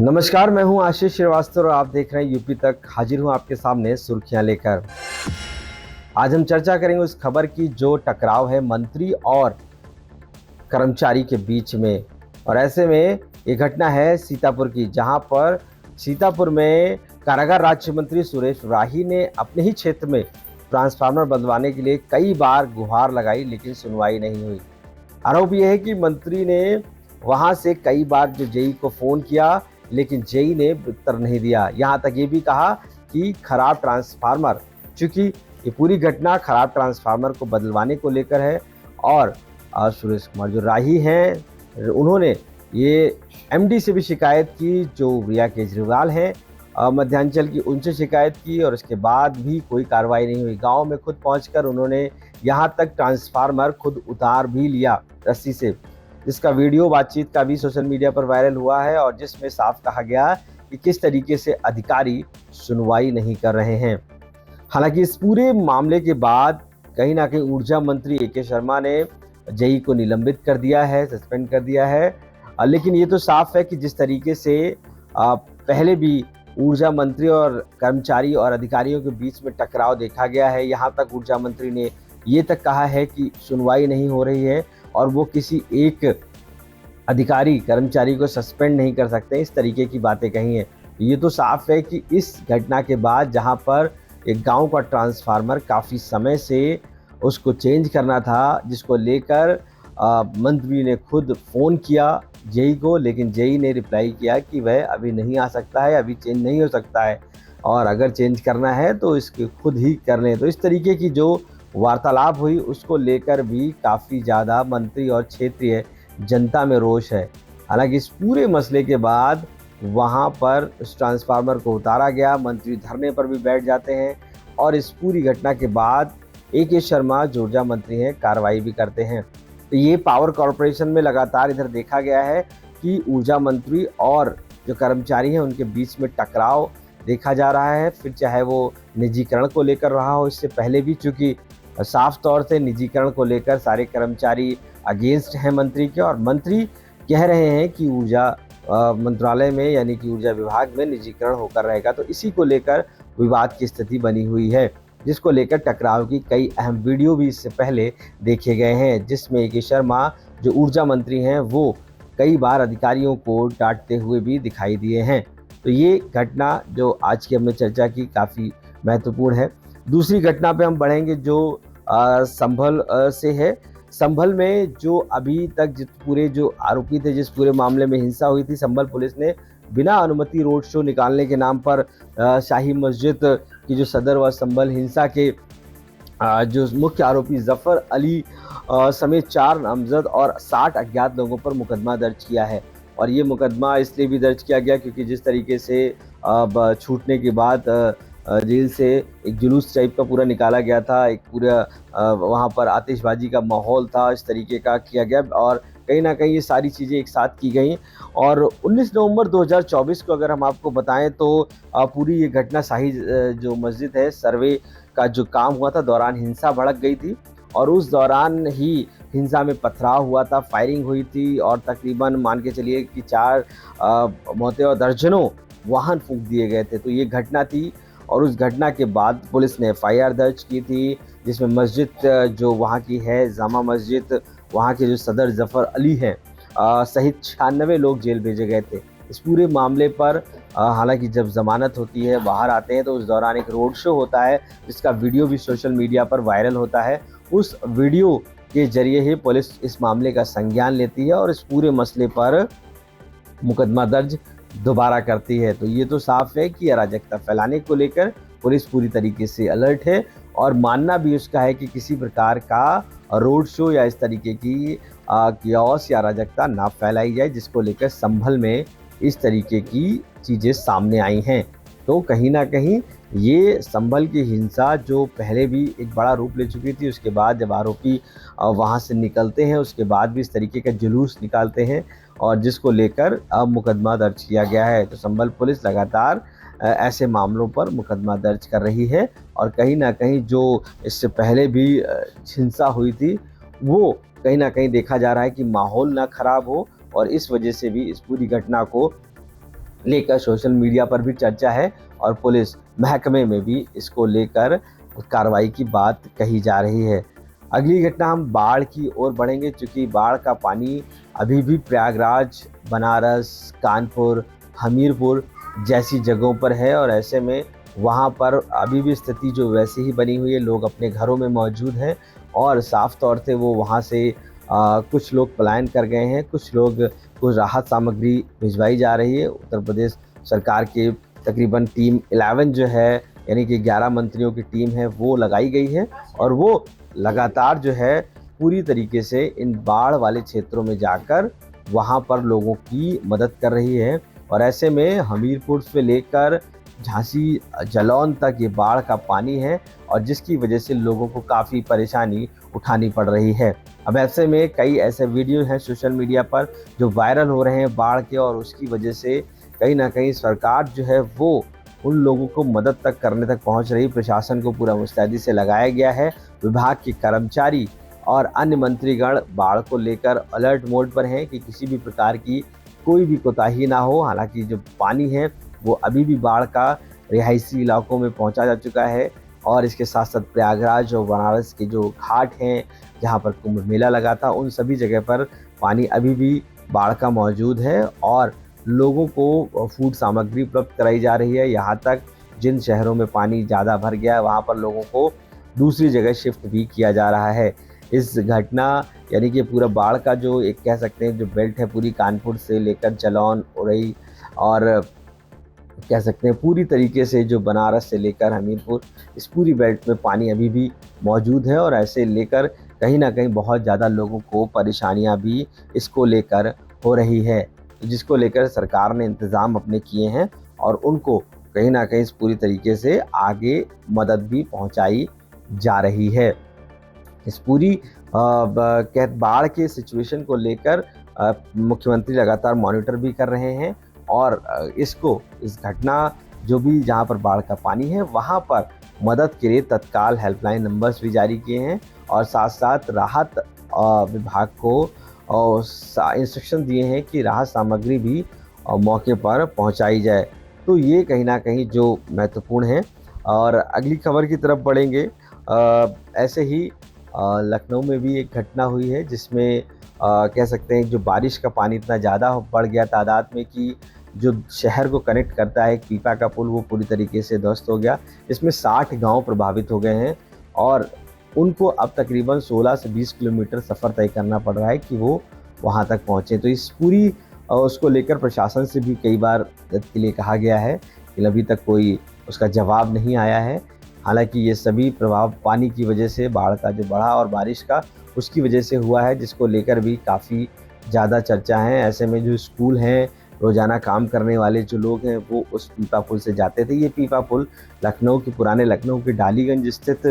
नमस्कार, मैं हूं आशीष श्रीवास्तव और आप देख रहे हैं यूपी तक। हाजिर हूं आपके सामने सुर्खियां लेकर। आज हम चर्चा करेंगे उस खबर की जो टकराव है मंत्री और कर्मचारी के बीच में। और ऐसे में ये घटना है सीतापुर की, जहां पर सीतापुर में कारागार राज्य मंत्री सुरेश राही ने अपने ही क्षेत्र में ट्रांसफार्मर बदलवाने के लिए कई बार गुहार लगाई, लेकिन सुनवाई नहीं हुई। आरोप यह है कि मंत्री ने वहां से कई बार जो जेई को फोन किया, लेकिन जेई ने उत्तर नहीं दिया। यहां तक ये भी कहा कि खराब ट्रांसफार्मर, चूंकि ये पूरी घटना खराब ट्रांसफार्मर को बदलवाने को लेकर है। और सुरेश कुमार जो राही हैं, उन्होंने ये एमडी से भी शिकायत की, जो रिया केजरीवाल हैं मध्यांचल की, उनसे शिकायत की, और उसके बाद भी कोई कार्रवाई नहीं हुई। गांव में खुद पहुंचकर उन्होंने यहां तक ट्रांसफार्मर खुद उतार भी लिया रस्सी से, जिसका वीडियो बातचीत का भी सोशल मीडिया पर वायरल हुआ है और जिसमें साफ कहा गया कि किस तरीके से अधिकारी सुनवाई नहीं कर रहे हैं। हालांकि इस पूरे मामले के बाद कहीं ना कहीं ऊर्जा मंत्री ए.के. शर्मा ने जेई को निलंबित कर दिया है, सस्पेंड कर दिया है। लेकिन ये तो साफ है कि जिस तरीके से पहले भी ऊर्जा मंत्री और कर्मचारी और अधिकारियों के बीच में टकराव देखा गया है, यहाँ तक ऊर्जा मंत्री ने ये तक कहा है कि सुनवाई नहीं हो रही है और वो किसी एक अधिकारी कर्मचारी को सस्पेंड नहीं कर सकते, इस तरीके की बातें कही हैं। ये तो साफ है कि इस घटना के बाद जहां पर एक गांव का ट्रांसफार्मर काफ़ी समय से उसको चेंज करना था, जिसको लेकर मंत्री ने खुद फ़ोन किया जेई को, लेकिन जेई ने रिप्लाई किया कि वह अभी नहीं आ सकता है, अभी चेंज नहीं हो सकता है, और अगर चेंज करना है तो इसके खुद ही कर लें। तो इस तरीके की जो वार्तालाप हुई, उसको लेकर भी काफ़ी ज़्यादा मंत्री और क्षेत्रीय जनता में रोष है। हालांकि इस पूरे मसले के बाद वहां पर उस ट्रांसफार्मर को उतारा गया, मंत्री धरने पर भी बैठ जाते हैं, और इस पूरी घटना के बाद ए.के. शर्मा जो ऊर्जा मंत्री हैं कार्रवाई भी करते हैं। तो ये पावर कॉरपोरेशन में लगातार इधर देखा गया है कि ऊर्जा मंत्री और जो कर्मचारी हैं उनके बीच में टकराव देखा जा रहा है, फिर चाहे वो निजीकरण को लेकर रहा हो। इससे पहले भी चूंकि साफ तौर से निजीकरण को लेकर सारे कर्मचारी अगेंस्ट हैं मंत्री के, और मंत्री कह रहे हैं कि ऊर्जा मंत्रालय में यानी कि ऊर्जा विभाग में निजीकरण होकर रहेगा। तो इसी को लेकर विवाद की स्थिति बनी हुई है, जिसको लेकर टकराव की कई अहम वीडियो भी इससे पहले देखे गए हैं, जिसमें ए.के. शर्मा जो ऊर्जा मंत्री हैं वो कई बार अधिकारियों को डांटते हुए भी दिखाई दिए हैं। तो ये घटना जो आज की हमने चर्चा की काफ़ी महत्वपूर्ण है। दूसरी घटना पे हम बढ़ेंगे जो संभल से है। संभल में जो अभी तक जिस पूरे जो आरोपी थे, जिस पूरे मामले में हिंसा हुई थी, संभल पुलिस ने बिना अनुमति रोड शो निकालने के नाम पर शाही मस्जिद की जो सदर व संभल हिंसा के जो मुख्य आरोपी जफर अली समेत 4 नामजद और 60 अज्ञात लोगों पर मुकदमा दर्ज किया है। और ये मुकदमा इसलिए भी दर्ज किया गया क्योंकि जिस तरीके से छूटने के बाद जेल से एक जुलूस टाइप का पूरा निकाला गया था, एक पूरा वहाँ पर आतिशबाजी का माहौल था, इस तरीके का किया गया, और कहीं ना कहीं ये सारी चीज़ें एक साथ की गई। और 19 नवंबर 2024 को अगर हम आपको बताएं तो पूरी ये घटना शाही जो मस्जिद है सर्वे का जो काम हुआ था दौरान हिंसा भड़क गई थी, और उस दौरान ही हिंसा में पथराव हुआ था, फायरिंग हुई थी, और तकरीबन मान के चलिए कि 4 मौतें और दर्जनों वाहन फूंक दिए गए थे। तो ये घटना थी, और उस घटना के बाद पुलिस ने एफआईआर दर्ज की थी, जिसमें मस्जिद जो वहाँ की है जामा मस्जिद, वहाँ के जो सदर जफर अली हैं सहित 96 लोग जेल भेजे गए थे। इस पूरे मामले पर हालांकि जब जमानत होती है, बाहर आते हैं, तो उस दौरान एक रोड शो होता है जिसका वीडियो भी सोशल मीडिया पर वायरल होता है। उस वीडियो के जरिए ही पुलिस इस मामले का संज्ञान लेती है और इस पूरे मसले पर मुकदमा दर्ज दोबारा करती है। तो ये तो साफ है कि अराजकता फैलाने को लेकर पुलिस पूरी तरीके से अलर्ट है, और मानना भी उसका है कि किसी प्रकार का रोड शो या इस तरीके की कियोस या अराजकता ना फैलाई जाए, जिसको लेकर संभल में इस तरीके की चीज़ें सामने आई हैं। तो कहीं ना कहीं ये संभल की हिंसा जो पहले भी एक बड़ा रूप ले चुकी थी, उसके बाद जब आरोपी वहाँ से निकलते हैं, उसके बाद भी इस तरीके का जुलूस निकालते हैं, और जिसको लेकर अब मुकदमा दर्ज किया गया है। तो संभल पुलिस लगातार ऐसे मामलों पर मुकदमा दर्ज कर रही है, और कहीं ना कहीं जो इससे पहले भी हिंसा हुई थी वो कहीं ना कहीं देखा जा रहा है कि माहौल ना खराब हो, और इस वजह से भी इस पूरी घटना को लेकर सोशल मीडिया पर भी चर्चा है और पुलिस महकमे में भी इसको लेकर कार्रवाई की बात कही जा रही है। अगली घटना हम बाढ़ की ओर बढ़ेंगे, क्योंकि बाढ़ का पानी अभी भी प्रयागराज, बनारस, कानपुर, हमीरपुर जैसी जगहों पर है और ऐसे में वहाँ पर अभी भी स्थिति जो वैसे ही बनी हुई है। लोग अपने घरों में मौजूद हैं और साफ तौर से वो वहाँ से कुछ लोग पलायन कर गए हैं, कुछ राहत सामग्री भिजवाई जा रही है। उत्तर प्रदेश सरकार के तकरीबन टीम 11 जो है, यानी कि 11 मंत्रियों की टीम है, वो लगाई गई है और वो लगातार जो है पूरी तरीके से इन बाढ़ वाले क्षेत्रों में जाकर वहाँ पर लोगों की मदद कर रही है। और ऐसे में हमीरपुर से लेकर झांसी जालौन तक ये बाढ़ का पानी है और जिसकी वजह से लोगों को काफ़ी परेशानी उठानी पड़ रही है। अब ऐसे में कई ऐसे वीडियो हैं सोशल मीडिया पर जो वायरल हो रहे हैं बाढ़ के, और उसकी वजह से कहीं ना कहीं सरकार जो है वो उन लोगों को मदद तक करने तक पहुंच रही। प्रशासन को पूरा मुस्तैदी से लगाया गया है। विभाग के कर्मचारी और अन्य मंत्रीगण बाढ़ को लेकर अलर्ट मोड पर हैं कि किसी भी प्रकार की कोई भी कोताही ना हो। हालांकि जो पानी है वो अभी भी बाढ़ का रिहायशी इलाकों में पहुंचा जा चुका है और इसके साथ साथ प्रयागराज और बनारस के जो घाट हैं जहां पर कुंभ मेला लगा था, उन सभी जगह पर पानी अभी भी बाढ़ का मौजूद है और लोगों को फूड सामग्री उपलब्ध कराई जा रही है। यहाँ तक जिन शहरों में पानी ज़्यादा भर गया है वहाँ पर लोगों को दूसरी जगह शिफ्ट भी किया जा रहा है। इस घटना यानी कि पूरा बाढ़ का जो एक कह सकते हैं जो बेल्ट है, पूरी कानपुर से लेकर जालौन, उरई और कह सकते हैं पूरी तरीके से जो बनारस से लेकर हमीरपुर, इस पूरी बेल्ट में पानी अभी भी मौजूद है और ऐसे लेकर कहीं ना कहीं बहुत ज़्यादा लोगों को परेशानियां भी इसको लेकर हो रही है, जिसको लेकर सरकार ने इंतज़ाम अपने किए हैं और उनको कहीं ना कहीं इस पूरी तरीके से आगे मदद भी पहुंचाई जा रही है। इस पूरी बाढ़ के सिचुएशन को लेकर मुख्यमंत्री लगातार मॉनिटर भी कर रहे हैं और इस घटना जो भी जहां पर बाढ़ का पानी है वहां पर मदद के लिए तत्काल हेल्पलाइन नंबर्स भी जारी किए हैं और साथ साथ राहत विभाग को इंस्ट्रक्शन दिए हैं कि राहत सामग्री भी मौके पर पहुंचाई जाए। तो ये कहीं ना कहीं जो महत्वपूर्ण है। और अगली खबर की तरफ बढ़ेंगे। ऐसे ही लखनऊ में भी एक घटना हुई है जिसमें कह सकते हैं जो बारिश का पानी इतना ज़्यादा बढ़ गया तादाद में कि जो शहर को कनेक्ट करता है एक पीपा का पुल, वो पूरी तरीके से ध्वस्त हो गया। इसमें 60 गांव प्रभावित हो गए हैं और उनको अब तकरीबन 16 से 20 किलोमीटर सफ़र तय करना पड़ रहा है कि वो वहां तक पहुँचे। तो इस पूरी उसको लेकर प्रशासन से भी कई बार मदद के लिए कहा गया है, लेकिन अभी तक कोई उसका जवाब नहीं आया है। हालांकि ये सभी प्रभाव पानी की वजह से, बाढ़ का जो बढ़ा और बारिश का उसकी वजह से हुआ है, जिसको लेकर भी काफ़ी ज़्यादा चर्चा है। ऐसे में जो स्कूल हैं, रोज़ाना काम करने वाले जो लोग हैं वो उस पीपा पुल से जाते थे। ये पीपा पुल लखनऊ के पुराने लखनऊ के डालीगंज स्थित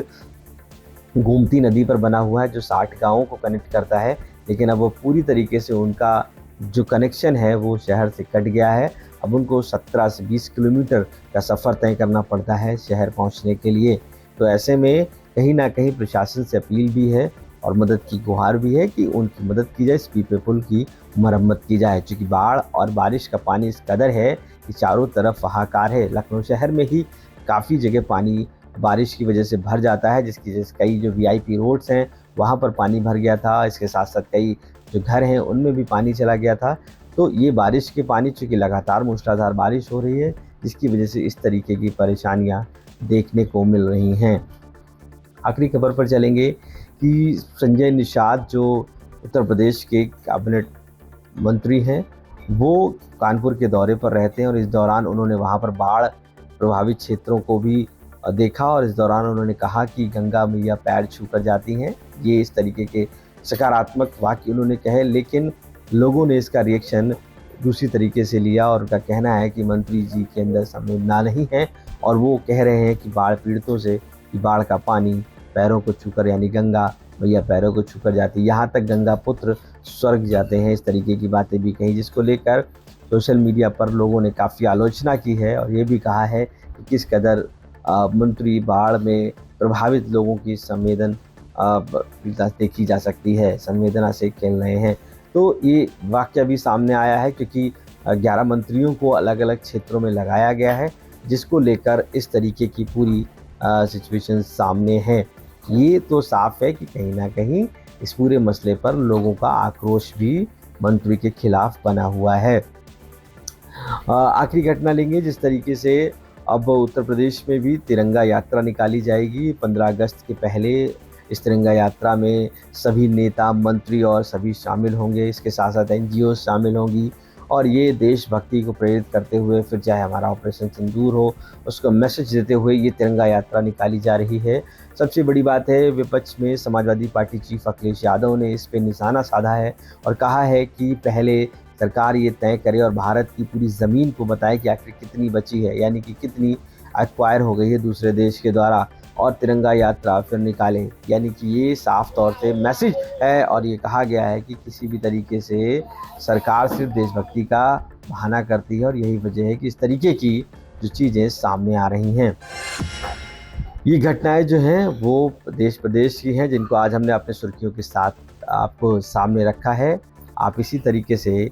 गोमती नदी पर बना हुआ है जो 60 गाँवों को कनेक्ट करता है, लेकिन अब वो पूरी तरीके से उनका जो कनेक्शन है वो शहर से कट गया है। अब उनको 17 से 20 किलोमीटर का सफ़र तय करना पड़ता है शहर पहुंचने के लिए। तो ऐसे में कहीं ना कहीं प्रशासन से अपील भी है और मदद की गुहार भी है कि उनकी मदद की जाए, इस पीपे पुल की मरम्मत की जाए, क्योंकि बाढ़ और बारिश का पानी इस कदर है कि चारों तरफ हाहाकार है। लखनऊ शहर में ही काफ़ी जगह पानी बारिश की वजह से भर जाता है, जिसकी वजह से कई जो VIP रोड्स हैं वहाँ पर पानी भर गया था। इसके साथ साथ कई जो घर हैं उनमें भी पानी चला गया था। तो ये बारिश के पानी, चूँकि लगातार मूसलाधार बारिश हो रही है, जिसकी वजह से इस तरीके की परेशानियां देखने को मिल रही हैं। आखिरी खबर पर चलेंगे कि संजय निषाद जो उत्तर प्रदेश के कैबिनेट मंत्री हैं, वो कानपुर के दौरे पर रहते हैं और इस दौरान उन्होंने वहाँ पर बाढ़ प्रभावित क्षेत्रों को भी देखा और इस दौरान उन्होंने कहा कि गंगा मैया पैर छू कर जाती हैं। ये इस तरीके के सकारात्मक वाक्य उन्होंने कहे, लेकिन लोगों ने इसका रिएक्शन दूसरी तरीके से लिया और उनका कहना है कि मंत्री जी के अंदर संवेदना नहीं है और वो कह रहे हैं कि बाढ़ पीड़ितों से कि बाढ़ का पानी पैरों को छूकर, यानी गंगा मैया पैरों को छूकर जाती, यहाँ तक गंगा पुत्र स्वर्ग जाते हैं। इस तरीके की बातें भी कही, जिसको लेकर सोशल मीडिया पर लोगों ने काफ़ी आलोचना की है और ये भी कहा है कि किस कदर मंत्री बाढ़ में प्रभावित लोगों की संवेदना देखी जा सकती है, संवेदना से खेल रहे हैं। तो ये वाक्य भी सामने आया है क्योंकि 11 मंत्रियों को अलग अलग क्षेत्रों में लगाया गया है, जिसको लेकर इस तरीके की पूरी सिचुएशन सामने है। ये तो साफ है कि कहीं ना कहीं इस पूरे मसले पर लोगों का आक्रोश भी मंत्री के खिलाफ बना हुआ है। आखिरी घटना लेंगे, जिस तरीके से अब उत्तर प्रदेश में भी तिरंगा यात्रा निकाली जाएगी। 15 अगस्त के पहले इस तिरंगा यात्रा में सभी नेता, मंत्री और सभी शामिल होंगे। इसके साथ साथ NGO शामिल होंगी और ये देशभक्ति को प्रेरित करते हुए, फिर चाहे हमारा ऑपरेशन सिंदूर हो, उसको मैसेज देते हुए ये तिरंगा यात्रा निकाली जा रही है। सबसे बड़ी बात है, विपक्ष में समाजवादी पार्टी चीफ अखिलेश यादव ने इस पे निशाना साधा है और कहा है कि पहले सरकार ये तय करे और भारत की पूरी ज़मीन को बताए कि आखिर कितनी बची है, यानी कि कितनी एक्वायर हो गई है दूसरे देश के द्वारा, और तिरंगा यात्रा फिर निकालें। यानी कि ये साफ तौर से मैसेज है और ये कहा गया है कि किसी भी तरीके से सरकार सिर्फ देशभक्ति का बहाना करती है और यही वजह है कि इस तरीके की जो चीज़ें सामने आ रही हैं। ये घटनाएं जो हैं वो देश प्रदेश की हैं, जिनको आज हमने अपने सुर्खियों के साथ आपको सामने रखा है। आप इसी तरीके से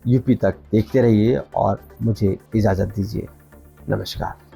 यूपी तक देखते रहिए और मुझे इजाज़त दीजिए। नमस्कार।